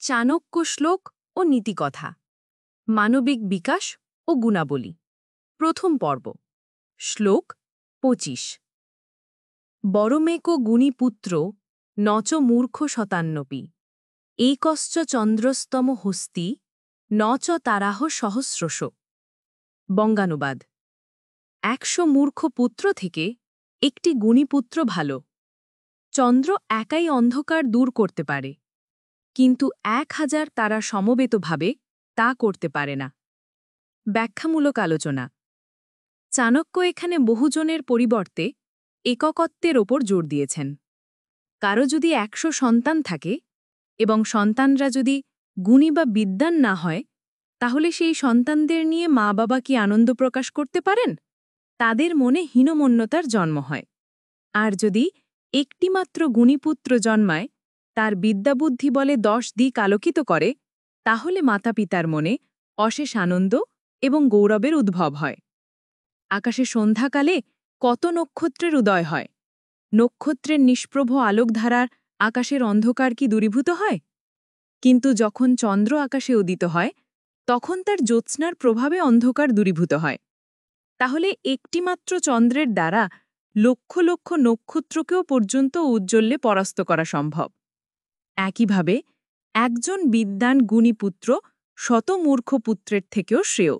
চাণক্য শ্লোক ও নীতিকথা, মানবিক বিকাশ ও গুণাবলী। প্রথম পর্ব। শ্লোক ২৫। বরমেকো গুণীপুত্র নচ মূর্খ শতান্নপি একশ্চ চন্দ্রস্তম হস্তি নচ তারাহ সহস্রশ। বঙ্গানুবাদ। ১০০ মূর্খ পুত্র থেকে একটি গুণীপুত্র ভালো। চন্দ্র একাই অন্ধকার দূর করতে পারে, কিন্তু ১০০০ তারা সমবেতভাবে তা করতে পারে না। ব্যাখ্যামূলক আলোচনা। চাণক্য এখানে বহুজনের পরিবর্তে এককত্বের ওপর জোর দিয়েছেন। কারো যদি ১০০ সন্তান থাকে এবং সন্তানরা যদি গুণী বা বিদ্বান না হয়, তাহলে সেই সন্তানদের নিয়ে মা বাবা কি আনন্দ প্রকাশ করতে পারেন? তাদের মনে হীনমন্যতার জন্ম হয়। আর যদি একটিমাত্র গুণীপুত্র জন্মায়, তার বিদ্যাবুদ্ধি বলে ১০ দিক আলোকিত করে, তাহলে মাতাপিতার মনে অশেষ আনন্দ এবং গৌরবের উদ্ভব হয়। আকাশে সন্ধ্যাকালে কত নক্ষত্রের উদয় হয়। নক্ষত্রের নিষ্প্রভ আলোকধারার আকাশের অন্ধকার কি দূরীভূত হয়? কিন্তু যখন চন্দ্র আকাশে উদিত হয়, তখন তার জ্যোৎস্নার প্রভাবে অন্ধকার দূরীভূত হয়। তাহলে একটিমাত্র চন্দ্রের দ্বারা লক্ষ লক্ষ নক্ষত্রকেও পর্যন্ত উজ্জ্বল্যে পরাস্ত করা সম্ভব। একইভাবে একজন বিদ্বান গুণীপুত্র শত মূর্খ পুত্রের থেকেও শ্রেয়।